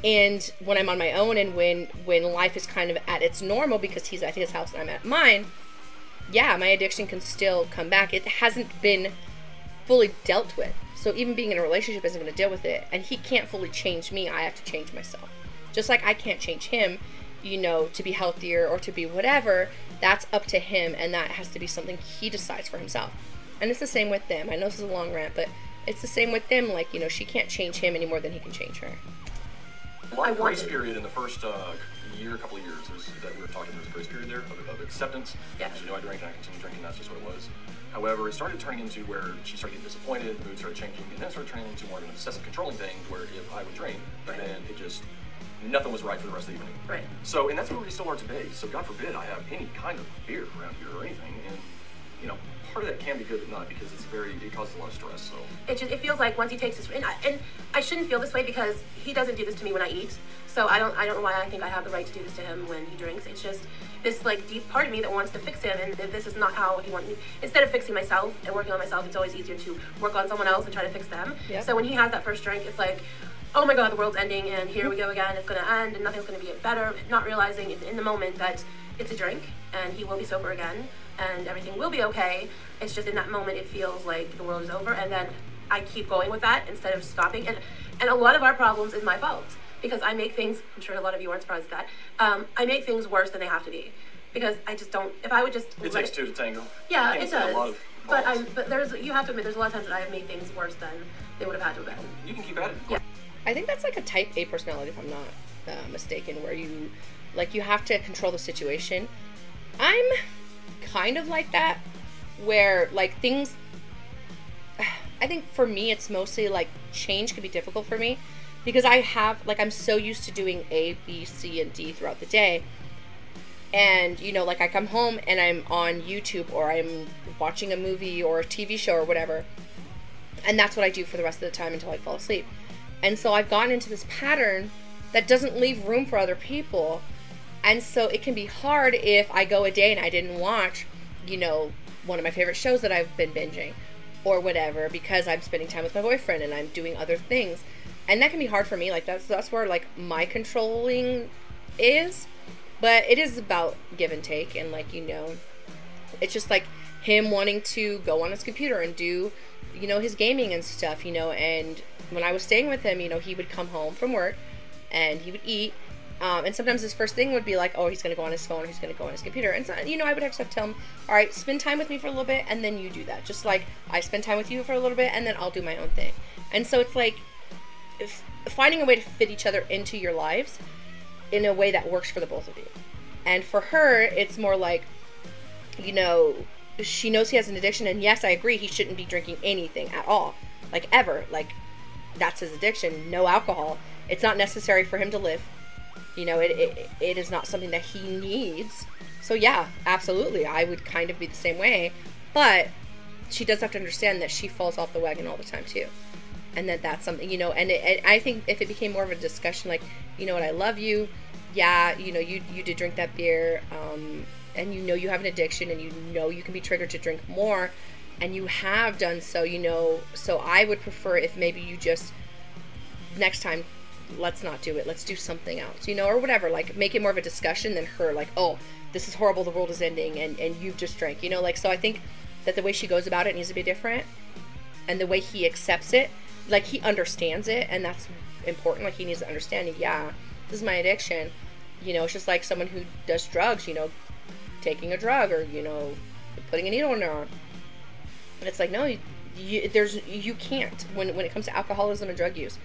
And when I'm on my own, and when life is kind of at its normal, because he's at his house and I'm at mine, yeah, my addiction can still come back. It hasn't been fully dealt with. So even being in a relationship isn't going to deal with it. And he can't fully change me. I have to change myself. Just like I can't change him, you know, to be healthier or to be whatever. That's up to him, and that has to be something he decides for himself. And it's the same with them. I know this is a long rant, but it's the same with them. Like, you know, she can't change him any more than he can change her. My grace period in the first couple of years, that we were talking, there was a grace period there of acceptance. Yeah. She knew I drank, and I continued drinking. That's just what it was. However, it started turning into where she started getting disappointed, mood started changing, and then it started turning into more of an obsessive controlling thing, where if I would drink, then it just, nothing was right for the rest of the evening. Right. So, and that's where we still are today. So God forbid I have any kind of beer around here or anything. And, you know, part of that can be good but not, because it causes a lot of stress. So it feels like once he takes his, and I shouldn't feel this way, because he doesn't do this to me when I eat. So I don't know why I think I have the right to do this to him when he drinks. It's just this like deep part of me that wants to fix him, and this is not how he wants me. Instead of fixing myself and working on myself, it's always easier to work on someone else and try to fix them. Yep. So when he has that first drink, it's like, oh my God, the world's ending, and here we go again. It's going to end, and nothing's going to be better. Not realizing in the moment that it's a drink, and he will be sober again, and everything will be okay. It's just in that moment it feels like the world is over, and then I keep going with that instead of stopping. And a lot of our problems is my fault, because I make things, I'm sure a lot of you aren't surprised at that, I make things worse than they have to be, because I just don't, if I would just... It takes two to tango. Yeah, it does. But you have to admit, there's a lot of times that I have made things worse than they would have had to have been. You can keep at it. Yeah. I think that's like a type A personality, if I'm not mistaken, where you have to control the situation. I'm kind of like that, where like things, I think for me it's mostly like change can be difficult for me, because I'm so used to doing A, B, C, and D throughout the day. And, you know, like I come home and I'm on YouTube, or I'm watching a movie or a TV show or whatever. And that's what I do for the rest of the time until I fall asleep. And so I've gotten into this pattern that doesn't leave room for other people. And so it can be hard if I go a day and I didn't watch, you know, one of my favorite shows that I've been binging or whatever, because I'm spending time with my boyfriend and I'm doing other things. And that can be hard for me. Like that's where like my controlling is. But it is about give and take, and like, you know, it's just like him wanting to go on his computer and do, you know, his gaming and stuff, you know. And when I was staying with him, you know, he would come home from work and he would eat, and sometimes his first thing would be like, oh, he's gonna go on his phone, or he's gonna go on his computer. And so, you know, I would have to tell him, all right, spend time with me for a little bit, and then you do that. Just like I spend time with you for a little bit, and then I'll do my own thing. And so it's like finding a way to fit each other into your lives in a way that works for the both of you. And for her, it's more like, you know, she knows he has an addiction, and yes, I agree, he shouldn't be drinking anything at all, like ever. Like, that's his addiction. No alcohol. It's not necessary for him to live. You know, it is not something that he needs. So yeah, absolutely, I would kind of be the same way. But she does have to understand that she falls off the wagon all the time too. And that's something, you know, and I think if it became more of a discussion, like, you know what, I love you. Yeah, you know, you did drink that beer, and you know you have an addiction, and you know you can be triggered to drink more, and you have done so, you know. So I would prefer if maybe you just, next time, let's not do it. Let's do something else, you know, or whatever. Like, make it more of a discussion than her, like, oh, this is horrible, the world is ending, and you've just drank, you know, like, so I think that the way she goes about it needs to be different, and the way he accepts it, like, he understands it, and that's important. Like, he needs to understand, yeah, this is my addiction. You know, it's just like someone who does drugs, you know, taking a drug, or, you know, putting a needle in their arm. And it's like, no, you can't. When it comes to alcoholism and drug use,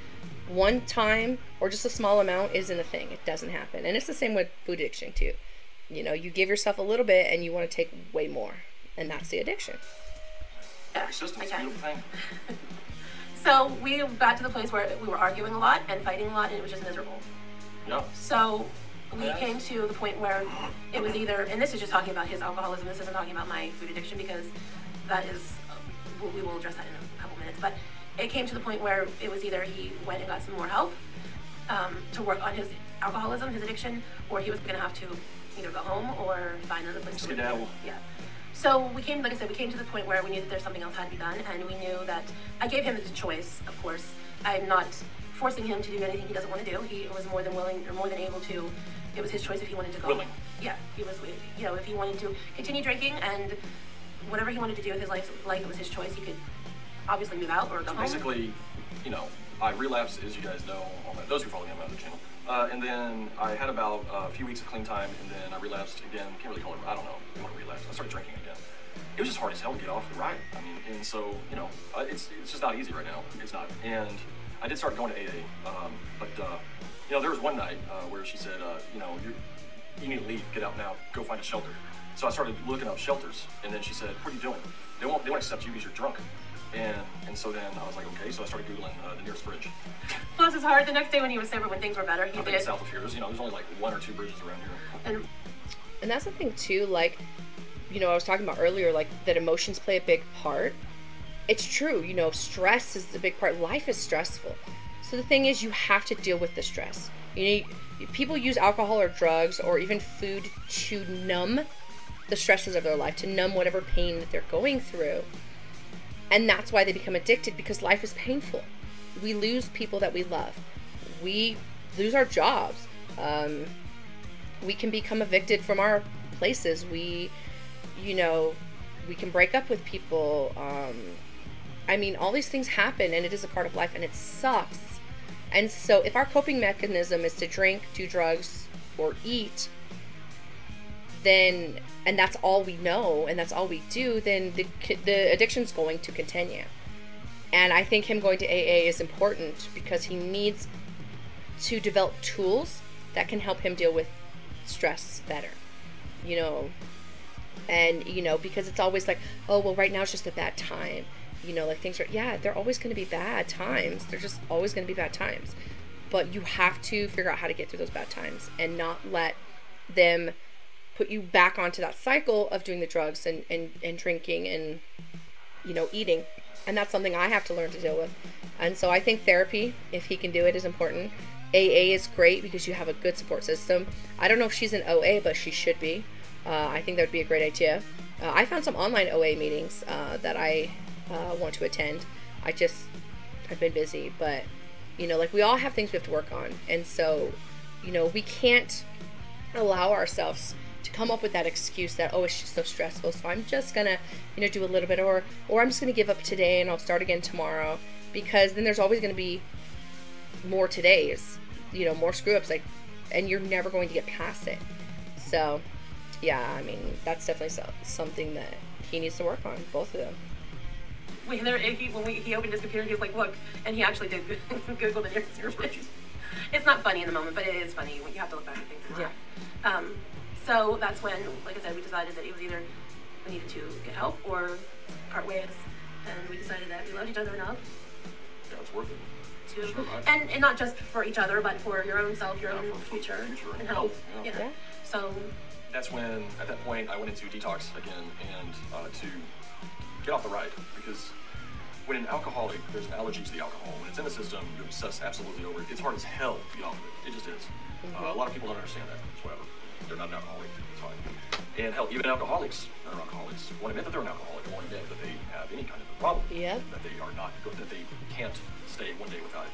one time or just a small amount isn't a thing. It doesn't happen. And it's the same with food addiction too. You know, you give yourself a little bit and you want to take way more, and that's the addiction. Resistance, beautiful thing. So we got to the place where we were arguing a lot and fighting a lot, and it was just miserable. Yeah. So we came to the point where it was either, and this is just talking about his alcoholism, this isn't talking about my food addiction, because that is, we will address that in a couple minutes, but it came to the point where it was either he went and got some more help to work on his alcoholism, his addiction, or he was going to have to either go home or find another place to live. Yeah. So we came, like I said, we came to the point where we knew that there's something else had to be done, and we knew that I gave him the choice, of course. I'm not forcing him to do anything he doesn't want to do. He was more than willing, or more than able to. It was his choice if he wanted to go. Willing. Yeah, he was, you know, if he wanted to continue drinking and whatever he wanted to do with his life, it was his choice. He could obviously move out or go home. Basically, you know, I relapsed, as you guys know, on that, those who follow me on my other channel. And then I had about a few weeks of clean time, and then I relapsed again. Can't really call it, I don't know, you want to relapse. I started drinking again. It was just hard as hell to get off the ride. I mean, and so, you know, it's just not easy right now. It's not. And I did start going to AA, but, you know, there was one night where she said, you know, you need to leave, get out now, go find a shelter. So I started looking up shelters, and then she said, what are you doing? They won't accept you because you're drunk. And so then I was like, okay, so I started Googling the nearest bridge. Plus it's hard. The next day when he was sober, when things were better, he did. South of here, you know, there's only like 1 or 2 bridges around here. And that's the thing too, like, you know, I was talking about earlier, like, that emotions play a big part. It's true, you know, stress is a big part. Life is stressful. So the thing is, you have to deal with the stress. You know, people use alcohol or drugs or even food to numb the stresses of their life, to numb whatever pain that they're going through. And that's why they become addicted, because life is painful. We lose people that we love. We lose our jobs. We can become evicted from our places. You know, we can break up with people. I mean, all these things happen, and it is a part of life, and it sucks. And so if our coping mechanism is to drink, do drugs, or eat, then, and that's all we know, and that's all we do, then the addiction's going to continue. And I think him going to AA is important, because he needs to develop tools that can help him deal with stress better, you know. And, you know, because it's always like, oh, well, right now it's just a bad time. You know, like, things are, yeah, they're always going to be bad times. They're just always going to be bad times. But you have to figure out how to get through those bad times and not let them put you back onto that cycle of doing the drugs and drinking and, you know, eating. And that's something I have to learn to deal with. And so I think therapy, if he can do it, is important. AA is great because you have a good support system. I don't know if she's in OA, but she should be. I think that would be a great idea. I found some online OA meetings that I want to attend. I've been busy, but, you know, like, we all have things we have to work on. And so, you know, we can't allow ourselves to come up with that excuse that, oh, it's just so stressful, so I'm just gonna, you know, do a little bit, or I'm just gonna give up today and I'll start again tomorrow, because then there's always gonna be more todays, you know, more screw ups, like, and you're never going to get past it. So yeah, I mean, that's definitely something that he needs to work on, both of them. When he opened his computer, he was like, look, and he actually did Google the nearest bridge. It's not funny in the moment, but it is funny when you have to look back at things and laugh. So that's when, like I said, we decided that it was either we needed to get help or part ways, and we decided that we loved each other enough. Yeah, it's worth it. too. Sure, and not just for each other, but for your own self, your own for future and and health. Yeah. So that's when, at that point, I went into detox again and to get off the ride, because when an alcoholic, there's an allergy to the alcohol. When it's in the system, you obsess absolutely over it. It's hard as hell to get off of it. It just is. A lot of people don't understand that. It's whatever. They're not an alcoholic. It's fine. And hell, even alcoholics that are alcoholics won't admit that they're an alcoholic. They won't admit that they have any kind of a problem. That they are not good, that they can't stay one day without it.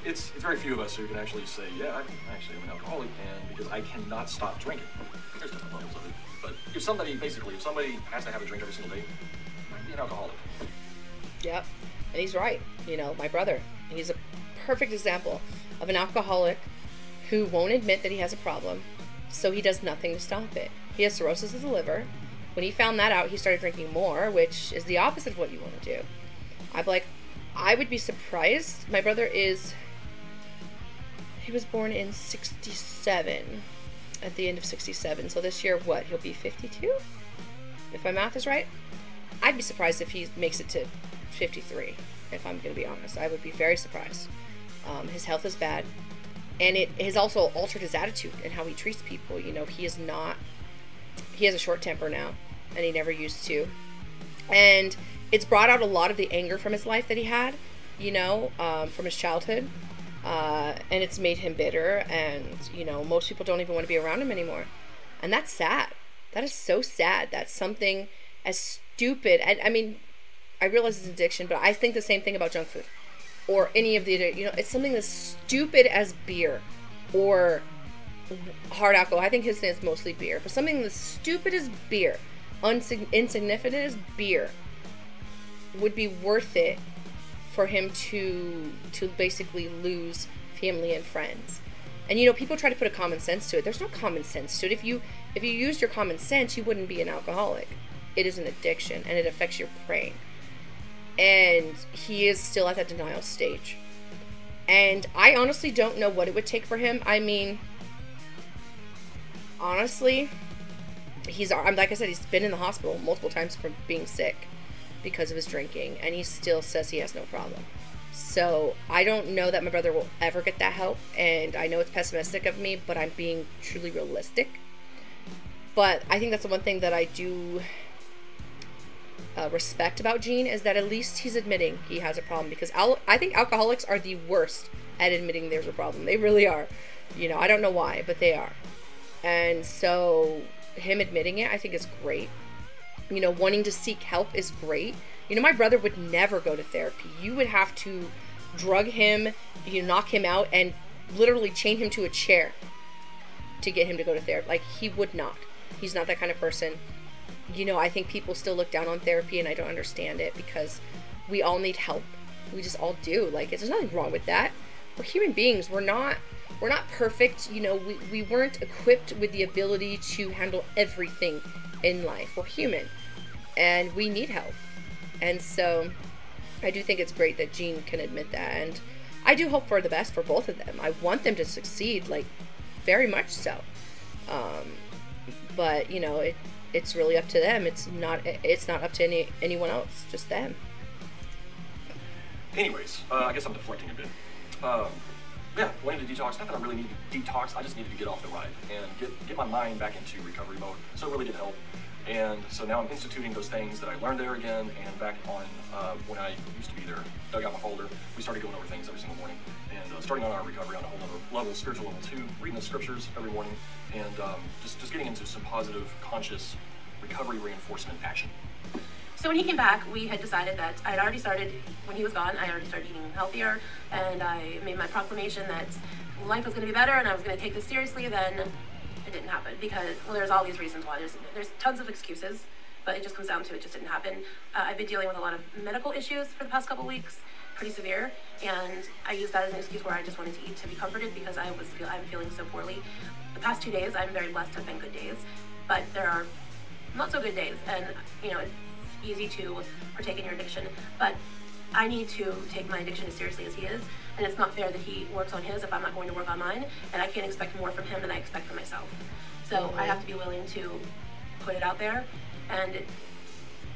It's very few of us who can actually say, yeah, I'm an alcoholic, and because I cannot stop drinking. There's different levels of it. But if somebody has to have a drink every single day, might be an alcoholic. Yep. And he's right. You know, my brother, he's a perfect example of an alcoholic who won't admit that he has a problem, so he does nothing to stop it. He has cirrhosis of the liver. When he found that out, he started drinking more, which is the opposite of what you want to do. I would be surprised. My brother he was born in 67, at the end of 67. So this year, what? He'll be 52? If my math is right? I'd be surprised if he makes it to 53, if I'm going to be honest. I would be very surprised. His health is bad. And it has also altered his attitude and how he treats people. You know, he has a short temper now, and he never used to. And it's brought out a lot of the anger from his life that he had, you know, from his childhood. And it's made him bitter, and, you know, most people don't even want to be around him anymore. And that's sad. That is so sad. That's something as stupid. I mean, I realize it's an addiction, but I think the same thing about junk food. Or any of the, you know, it's something as stupid as beer or hard alcohol. I think his thing is mostly beer, but something as stupid as beer, insignificant as beer, would be worth it for him to basically lose family and friends. And, you know, people try to put a common sense to it. There's no common sense to it. If you used your common sense, you wouldn't be an alcoholic. It is an addiction, and it affects your brain. And he is still at that denial stage. And I honestly don't know what it would take for him. I mean, honestly, like I said, he's been in the hospital multiple times for being sick because of his drinking, and he still says he has no problem. So I don't know that my brother will ever get that help, and I know it's pessimistic of me, but I'm being truly realistic. But I think that's the one thing that I do respect about Gene, is that at least he's admitting he has a problem, because I think alcoholics are the worst at admitting there's a problem. They really are. You know, I don't know why, but they are. And so him admitting it, I think, is great. You know, wanting to seek help is great. You know, my brother would never go to therapy. You would have to drug him, you knock him out, and literally chain him to a chair to get him to go to therapy. Like, he would not. He's not that kind of person. You know, I think people still look down on therapy, and I don't understand it, because we all need help. We just all do. Like, there's nothing wrong with that. We're human beings. We're not perfect. You know, we weren't equipped with the ability to handle everything in life. We're human, and we need help. And so I do think it's great that Gene can admit that, and I do hope for the best for both of them. I want them to succeed, like, very much so. But, you know, it's really up to them. It's not up to anyone else, just them. Anyways, I guess I'm deflecting a bit. Yeah, went into detox. Not that I really needed to detox. I just needed to get off the ride and get my mind back into recovery mode. So it really did help. And so now I'm instituting those things that I learned there again, and back on when I used to be there, dug out my folder, we started going over things every single morning, and starting on our recovery on a whole other level, spiritual level 2, reading the scriptures every morning, and just getting into some positive, conscious recovery reinforcement action. So when he came back, we had decided that I had already started, when he was gone, I already started eating healthier, and I made my proclamation that life was going to be better and I was going to take this seriously. Then it didn't happen because, well, there's all these reasons why. There's tons of excuses, but it just comes down to it just didn't happen. I've been dealing with a lot of medical issues for the past couple weeks, pretty severe, and I used that as an excuse where I just wanted to eat to be comforted because I'm feeling so poorly. The past 2 days, I'm very blessed to have been good days, but there are not so good days, and, you know, it's easy to partake in your addiction, but I need to take my addiction as seriously as he is, and it's not fair that he works on his if I'm not going to work on mine, and I can't expect more from him than I expect from myself. So I have to be willing to put it out there and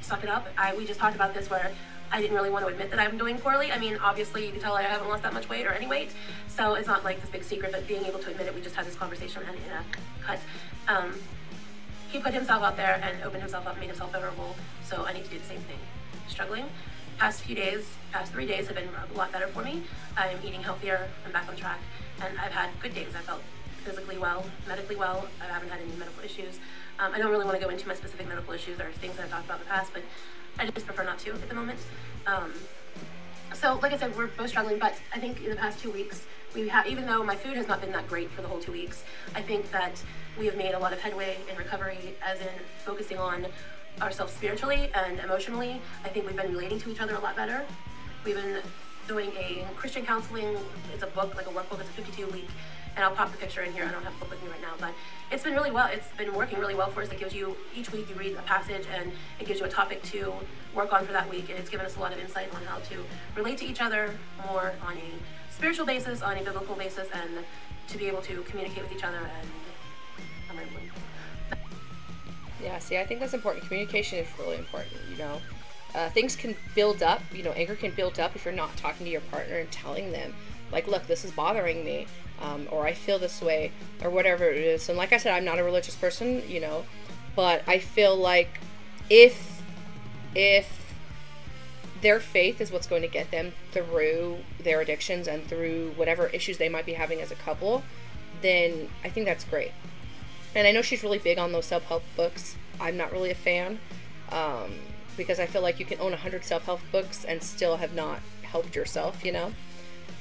suck it up. We just talked about this where I didn't really want to admit that I'm doing poorly. I mean, obviously you can tell I haven't lost that much weight or any weight, so it's not like this big secret, but being able to admit it, we just had this conversation and in a cut. He put himself out there and opened himself up, made himself vulnerable, so I need to do the same thing. Struggling. Past 3 days have been a lot better for me. I'm eating healthier, I'm back on track, and I've had good days. I felt physically well, medically well. I haven't had any medical issues. I don't really want to go into my specific medical issues or things that I've talked about in the past, but I just prefer not to at the moment. So like I said, we're both struggling, but I think in the past 2 weeks, even though my food has not been that great for the whole 2 weeks, I think that we have made a lot of headway in recovery, as in focusing on ourselves spiritually and emotionally. I think we've been relating to each other a lot better. We've been doing a Christian counseling. It's a book, like a workbook. It's a 52-week, and I'll pop the picture in here. I don't have the book with me right now, but it's been really well. It's been working really well for us. It gives you, each week you read a passage, and it gives you a topic to work on for that week, and it's given us a lot of insight on how to relate to each other more on a spiritual basis, on a biblical basis, and to be able to communicate with each other. And I'm rambling. Yeah, see, I think that's important. Communication is really important, you know. Things can build up, you know, anger can build up if you're not talking to your partner and telling them, like, look, this is bothering me, or I feel this way, or whatever it is. And like I said, I'm not a religious person, you know, but I feel like if their faith is what's going to get them through their addictions and through whatever issues they might be having as a couple, then I think that's great. And I know she's really big on those self-help books. I'm not really a fan, because I feel like you can own 100 self-help books and still have not helped yourself, you know?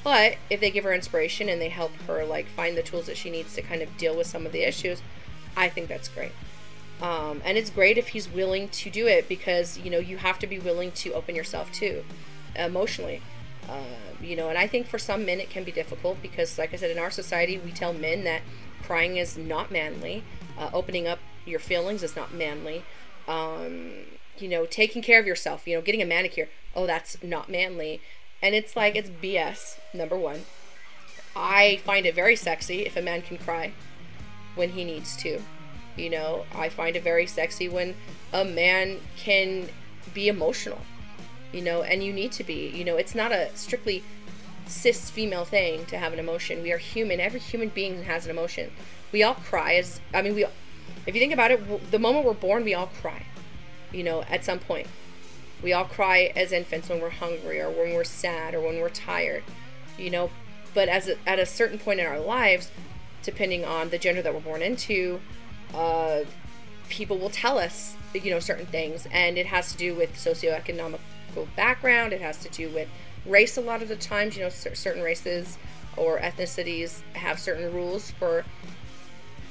But if they give her inspiration and they help her, like, find the tools that she needs to kind of deal with some of the issues, I think that's great. And it's great if he's willing to do it, because, you know, you have to be willing to open yourself too, emotionally. You know, and I think for some men it can be difficult because, like I said, in our society, we tell men that crying is not manly. Opening up your feelings is not manly. You know, taking care of yourself, you know, getting a manicure, oh, that's not manly. And it's like, it's BS, number one. I find it very sexy if a man can cry when he needs to. You know, I find it very sexy when a man can be emotional, you know, and you need to be. You know, it's not a strictly cis female thing to have an emotion. We are human. Every human being has an emotion. We all cry. If you think about it, the moment we're born, we all cry, you know, at some point. We all cry as infants when we're hungry or when we're sad or when we're tired, you know, but at a certain point in our lives, depending on the gender that we're born into, people will tell us, you know, certain things, and it has to do with socioeconomic background. It has to do with race. A lot of the times, you know, certain races or ethnicities have certain rules for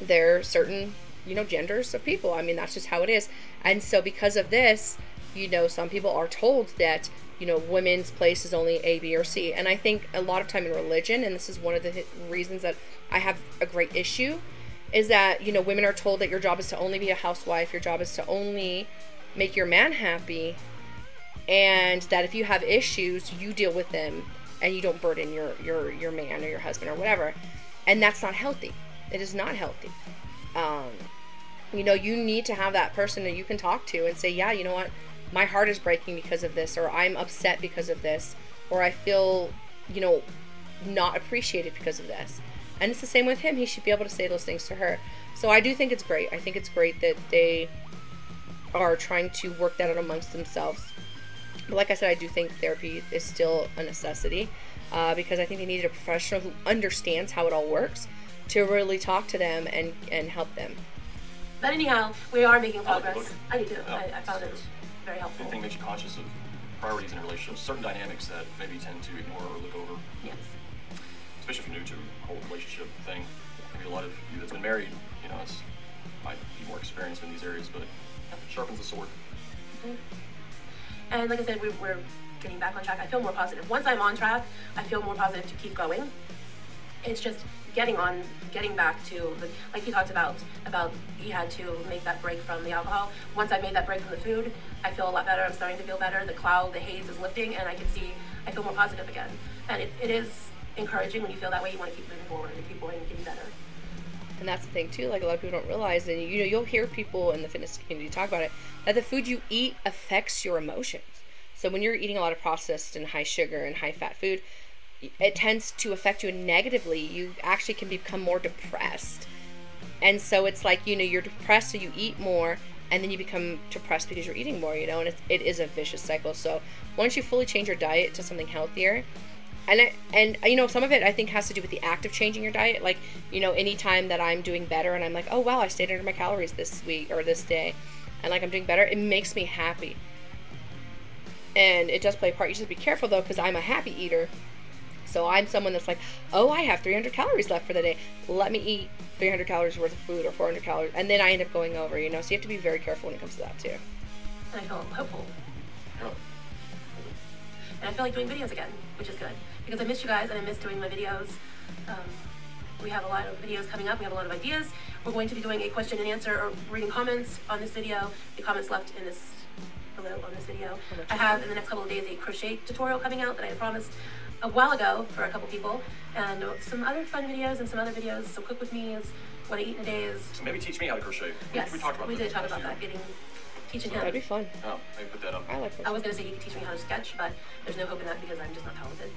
their certain, you know, genders of people. I mean, that's just how it is. And so because of this, you know, some people are told that, you know, women's place is only A, B, or C. And I think a lot of time in religion, and this is one of the reasons that I have a great issue, is that, you know, women are told that your job is to only be a housewife, your job is to only make your man happy, and that if you have issues, you deal with them and you don't burden your man or your husband or whatever. And that's not healthy. It is not healthy. You know, you need to have that person that you can talk to and say, yeah, you know what, my heart is breaking because of this, or I'm upset because of this, or I feel, you know, not appreciated because of this. And it's the same with him. He should be able to say those things to her. So I do think it's great. I think it's great that they are trying to work that out amongst themselves. But like I said, I do think therapy is still a necessity, because I think they need a professional who understands how it all works to really talk to them and help them. But anyhow, we are making progress. I do too. I found it very helpful. Anything makes you conscious of priorities in a relationship, certain dynamics that maybe tend to ignore or look over. Yes. Especially if you're new to a whole relationship thing. Maybe a lot of you that's been married, you know, might be more experienced in these areas, but it sharpens the sword. Mm-hmm. And like I said, we're getting back on track. I feel more positive. Once I'm on track, I feel more positive to keep going. It's just getting back to, like he talked about he had to make that break from the alcohol. Once I made that break from the food, I feel a lot better. I'm starting to feel better. The cloud, the haze is lifting, and I feel more positive again. And it is encouraging when you feel that way. You want to keep moving forward and keep going and getting better. And that's the thing too, like a lot of people don't realize, and you'll hear people in the fitness community talk about it, that the food you eat affects your emotions. So when you're eating a lot of processed and high sugar and high fat food, it tends to affect you negatively. You actually can become more depressed. And so it's like, you know, you're depressed, so you eat more, and then you become depressed because you're eating more, you know, and it is a vicious cycle. So once you fully change your diet to something healthier, and you know, some of it I think has to do with the act of changing your diet. Like, you know, anytime that I'm doing better and I'm like, oh wow, I stayed under my calories this week or this day, and like I'm doing better, it makes me happy. And it does play a part. You just have to be careful though, because I'm a happy eater. So I'm someone that's like, oh, I have 300 calories left for the day. Let me eat 300 calories worth of food, or 400 calories. And then I end up going over, you know. So you have to be very careful when it comes to that too. And I feel hopeful. And I feel like doing videos again, which is good. Because I missed you guys and I miss doing my videos. We have a lot of videos coming up. We have a lot of ideas. We're going to be doing a question and answer or reading comments on this video. The comments left in this below on this video. I have in the next couple of days a crochet tutorial coming out that I had promised a while ago for a couple people, and some other fun videos and some other videos. So cook with me is what I eat in a day is. So maybe teach me how to crochet. Yes, we talked about we did talk about that. Teaching him. That'd be fun. Oh, maybe put that up. I like crochet. I was gonna say he could teach me how to sketch, but there's no hope in that because I'm just not talented.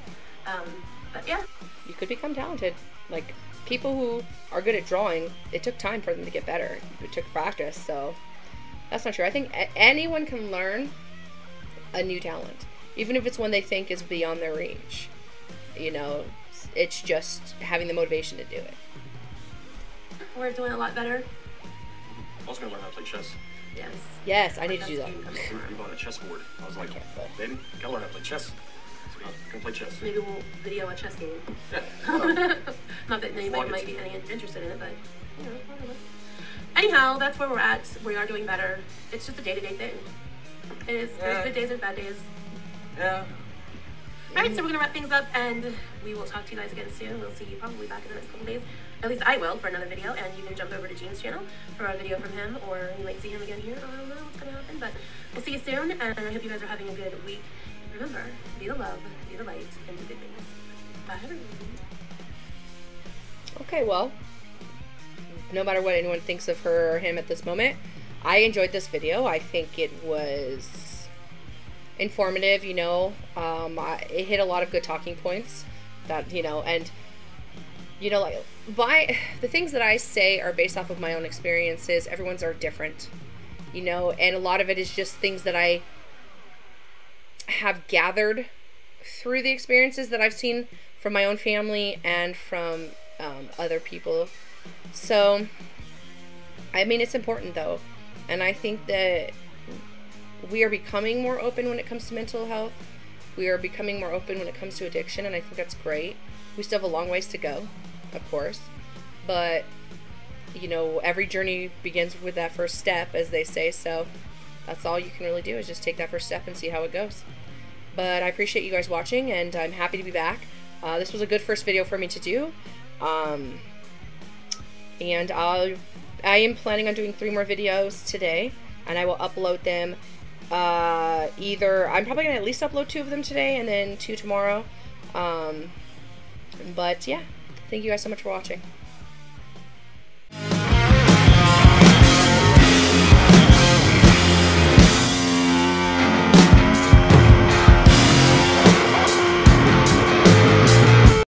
But yeah. You could become talented. Like, people who are good at drawing, it took time for them to get better. It took practice, so that's not true. I think anyone can learn a new talent, even if it's one they think is beyond their reach. You know, it's just having the motivation to do it. We're doing a lot better. I was going to learn how to play chess. Yes. Yes, I need to do that. We bought a chessboard. I was like, baby, gotta learn how to play chess. So I'm gonna play chess. Maybe we'll video a chess game. Yeah. Not that anybody might be any interested in it, but you know, whatever. Anyhow, that's where we're at. We are doing better. It's just a day-to-day thing. It is. Yeah. There's good days and bad days. Yeah. Alright, so we're gonna wrap things up, and we will talk to you guys again soon. We'll see you probably back in the next couple days. At least I will, for another video, and you can jump over to Gene's channel for a video from him, or you might see him again here. I don't know what's gonna happen, but we'll see you soon, and I hope you guys are having a good week. Remember, be the love, be the light, and do good things. Bye, everyone. Okay, well, no matter what anyone thinks of her or him at this moment, I enjoyed this video. I think it was informative, you know. It hit a lot of good talking points that, you know, and, you know, like, the things that I say are based off of my own experiences. Everyone's are different, you know, and a lot of it is just things that I have gathered through the experiences that I've seen from my own family and from other people. So, I mean, it's important though, and I think that we are becoming more open when it comes to mental health. We are becoming more open when it comes to addiction, and I think that's great. We still have a long ways to go, of course, but, you know, every journey begins with that first step, as they say, so that's all you can really do is just take that first step and see how it goes. But I appreciate you guys watching, and I'm happy to be back. This was a good first video for me to do, and I am planning on doing 3 more videos today, and I will upload them. Either I'm probably gonna at least upload 2 of them today, and then 2 tomorrow. But yeah, thank you guys so much for watching.